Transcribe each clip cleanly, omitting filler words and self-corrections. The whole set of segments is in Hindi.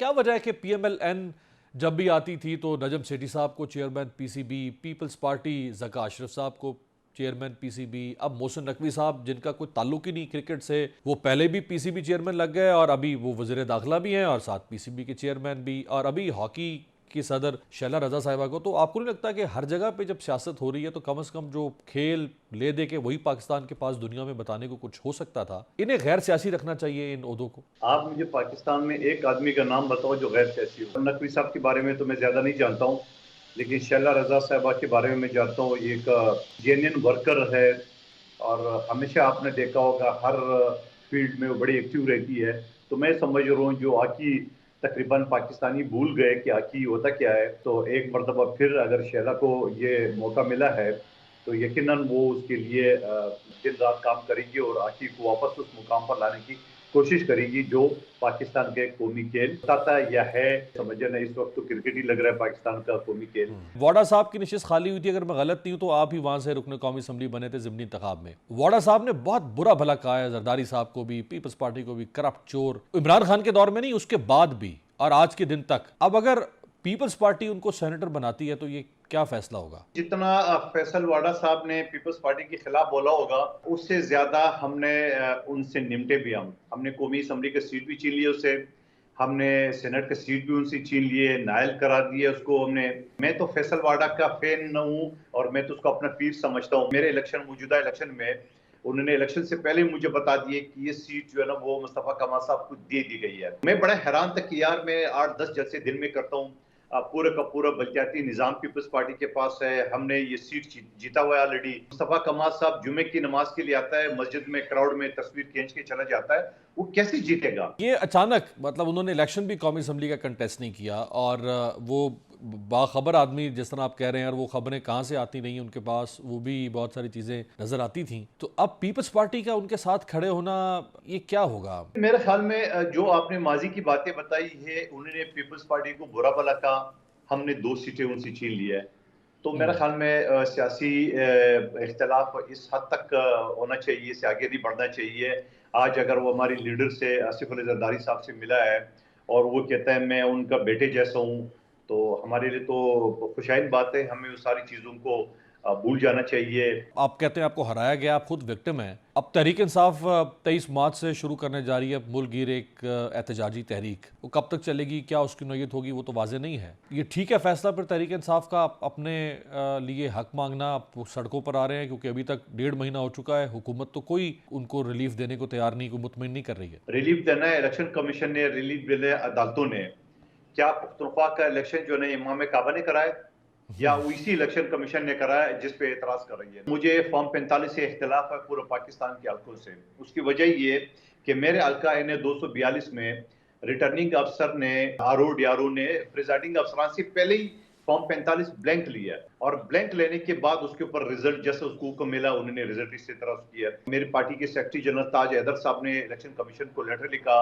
क्या वजह है कि पीएमएल-एन जब भी आती थी तो नजम सेठी साहब को chairman PCB, people's party Zaka Ashraf sahab को चेयरमैन पीसीबी, अब मोहसिन नकवी साहब जिनका कोई ताल्लुक ही नहीं क्रिकेट से, वो पहले भी पीसीबी चेयरमैन लग गए और अभी वो वज़ीर दाखिला भी हैं और साथ पीसीबी के चेयरमैन भी, और अभी हॉकी की सदर शैला रजा साहिबा को। तो आपको नहीं लगता कि हर जगह पे जब सियासत हो रही है तो कम से कम जो खेल ले दे के वही पाकिस्तान के पास दुनिया में बताने को कुछ हो सकता था, इन्हें गैर सियासी रखना चाहिए इन ओहदों को? आप मुझे पाकिस्तान में एक आदमी का नाम बताओ जो गैर सियासी हो। नकवी साहब के बारे में तो मैं ज्यादा नहीं जानता हूँ, लेकिन शैला रजा साहबा के बारे में मैं जानता हूँ। ये एक जेन्युइन वर्कर है और हमेशा आपने देखा होगा हर फील्ड में वो बड़ी एक्टिव रहती है। तो मैं समझ रहा हूँ जो हॉकी तकरीबन पाकिस्तानी भूल गए कि हॉकी होता क्या है, तो एक मरतबा फिर अगर शैला को ये मौका मिला है तो यकीनन वो उसके लिए दिन रात काम करेगी और हॉकी को वापस उस मुकाम पर लाने की कोशिश करेगी जो पाकिस्तान के कौमी खेल बताता या है। समझे ना, इस वक्त तो क्रिकेट ही लग रहा है पाकिस्तान का कौमी खेल। वाडा साहब की निशिस्त खाली हुई थी, अगर मैं गलत नहीं हूं तो आप ही वहां से रुकने कौमी असम्बली बने थे ज़िमनी इंतखाब में। वाडा साहब ने बहुत बुरा भला कहा है जरदारी साहब को भी, पीपल्स पार्टी को भी, करप्ट चोर। इमरान खान के दौर में नहीं, उसके बाद भी और आज के दिन तक। अब अगर पीपल्स पार्टी उनको सेनेटर बनाती है तो ये क्या फैसला होगा? जितना फैसल वाडा साहब ने पीपल्स पार्टी के खिलाफ बोला होगा, उससे ज्यादा हमने उनसे निमटे भी। हमने कौमी असम्बली का सीट भी छीन लिया उससे, हमने सेनेट का सीट भी उनसे छीन लिए, नायल करा दिए उसको हमने। मैं तो फैसल वाडा का फैन न हूँ और मैं तो उसको अपना पीर समझता हूँ। मेरे मौजूदा इलेक्शन में उन्होंने इलेक्शन से पहले मुझे बता दिए कि ये सीट जो है ना वो मुस्तफा कमाल साहब को दे दी गई है। मैं बड़ा हैरान था कि यार मैं 8-10 जलसे दिन में करता हूँ, पूरा का पूरा बलदियाती निजाम पीपल्स पार्टी के पास है, हमने ये सीट जीता हुआ है ऑलरेडी। मुस्तफा कमाल साहब जुमे की नमाज के लिए आता है, मस्जिद में क्राउड में तस्वीर खींच के चला जाता है, वो कैसे जीतेगा? ये अचानक, मतलब उन्होंने इलेक्शन भी कौमी असम्बली का कंटेस्ट नहीं किया और वो बाखबर आदमी जिस तरह आप कह रहे हैं, और वो खबरें कहाँ से आती रही उनके पास, वो भी बहुत सारी चीज़ें नज़र आती थी। तो अब पीपल्स पार्टी का उनके साथ खड़े होना, ये क्या होगा? मेरे ख्याल में जो आपने माजी की बातें बताई है, उन्होंने पीपल्स पार्टी को बुरा भला कहा, हमने 2 सीटें उनसे छीन ली है। तो मेरे ख्याल में सियासी इख्तिलाफ इस हद तक होना चाहिए, इससे आगे नहीं बढ़ना चाहिए। आज अगर वो हमारी लीडर से आसिफ अली जरदारी साहब से मिला है और वो कहता है मैं उनका बेटे जैसा हूँ, तो हमारे लिए तो खुशाइन बात है। हमें उस सारी चीज़ों को भूल जाना चाहिए। आप कहते हैं आपको हराया गया, आप खुद विक्टिम हैं। अब तहरीक इंसाफ 23 मार्च से शुरू करने जा रही है मुल्क गिर एक एहतजाजी तहरीक। वो कब तक चलेगी, क्या उसकी नौयत होगी, वो तो वाज़ेह नहीं है। ये ठीक है फैसला फिर तहरीक इंसाफ का अपने लिए हक मांगना? आप सड़कों पर आ रहे हैं क्योंकि अभी तक 1.5 महीना हो चुका है, हुकूमत तो कोई उनको रिलीफ देने को तैयार नहीं, कोई मुतमिन नहीं कर रही है। रिलीफ देना है, इलेक्शन कमीशन ने रिलीफ दिले, अदालतों ने। क्या पख्तूनख्वा का इलेक्शन जो है इमाम काबा ने कराया या इसी इलेक्शन कमीशन ने कराया जिस पे एतराज कर रही है? मुझे फॉर्म 45 से इख्तिलाफ है पूरे पाकिस्तान के हल्कों से। उसकी वजह ये कि मेरे हल्का एन 242 में रिटर्निंग अफसर ने, आर.ओ. ने प्रिजाइडिंग अफसरान से पहले ही फॉर्म 45 ब्लैंक लिया और ब्लैंक लेने के बाद उसके ऊपर रिजल्ट जैसे उसको हुक्म मिला, उन्होंने रिजल्ट इसी तरह किया। मेरी पार्टी के सेक्रेटरी जनरल ताज हैदर साहब ने इलेक्शन कमीशन को लेटर लिखा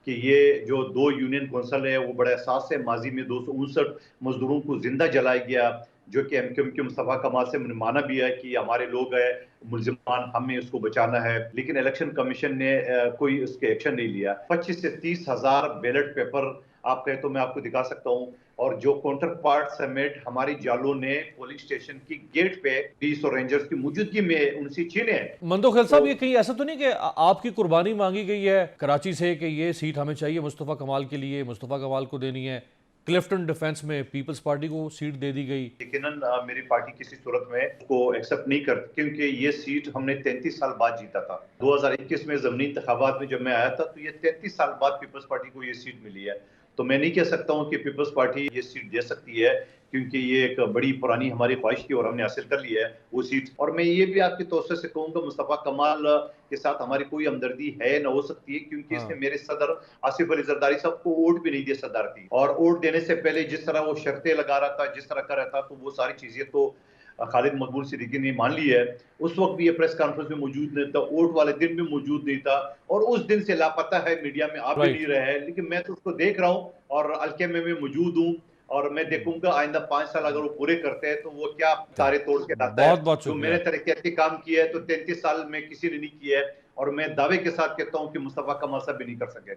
कि ये जो 2 यूनियन कौंसल है वो बड़ा एहसास है, माजी में 259 मजदूरों को जिंदा जलाया गया, जो कि एमक्यूएम के मुस्तफा कमाल से मैंने माना भी है कि हमारे लोग हैं मुल्जिमान, हमें उसको बचाना है। लेकिन इलेक्शन कमीशन ने कोई उसके एक्शन नहीं लिया। 25 से 30 हजार बैलेट पेपर आप कहें तो मैं आपको दिखा सकता हूँ, और जो काउंटर पार्ट समेत हमारी जालों ने पोलिंग स्टेशन की गेट पे 20 रेंजर्स की मौजूदगी में उनसे छीने हैं। मंदो खेल साहब, तो ये कहीं ऐसा तो नहीं कि आपकी कुर्बानी मांगी गई है कराची से कि ये सीट हमें चाहिए मुस्तफ़ा कमाल के लिए, मुस्तफ़ा कमाल को देनी है, क्लिफ्टन डिफेंस में पीपल्स पार्टी को सीट दे दी गई? यकीनन मेरी पार्टी किसी सूरत में उसको एक्सेप्ट नहीं करती, क्योंकि ये सीट हमने 33 साल बाद जीता था। 2021 में ज़मीनी इंतखाबात में जब मैं आया था तो ये 33 साल बाद पीपल्स पार्टी को ये सीट मिली है। तो मैं नहीं कह सकता हूँ कि पीपल्स पार्टी ये सीट दे सकती है, क्योंकि ये एक बड़ी पुरानी हमारी ख्वाहिश थी और हमने हासिल कर ली है वो सीट। और मैं ये भी आपके तौर से कहूँगा, मुस्तफा कमाल के साथ हमारी कोई हमदर्दी है न हो सकती है, क्योंकि इसने हाँ। मेरे सदर आसिफ अली जरदारी साहब को वोट भी नहीं दिया सदरती, और वोट देने से पहले जिस तरह वो शर्तें लगा रहा था, जिस तरह कर रहा था, तो वो सारी चीजें तो खालिद मकबूल सिद्दीकी ने मान ली है। उस वक्त भी ये प्रेस कॉन्फ्रेंस में मौजूद नहीं था, वोट वाले दिन भी मौजूद नहीं था, और उस दिन से लापता है, मीडिया में आप भी राइट। नहीं रहे हैं। लेकिन मैं तो उसको देख रहा हूँ और हल्के में मैं मौजूद हूँ, और मैं देखूंगा आइंदा 5 साल अगर वो पूरे करते हैं तो वो क्या तारे तोड़ के लाता है। बहुत बहुत जो मैंने शुक्रिया। तरक्याती काम किया है तो 33 साल में किसी ने नहीं किया है, और मैं दावे के साथ कहता हूँ कि मुस्तफा कमाल साहब भी नहीं कर सकेगा।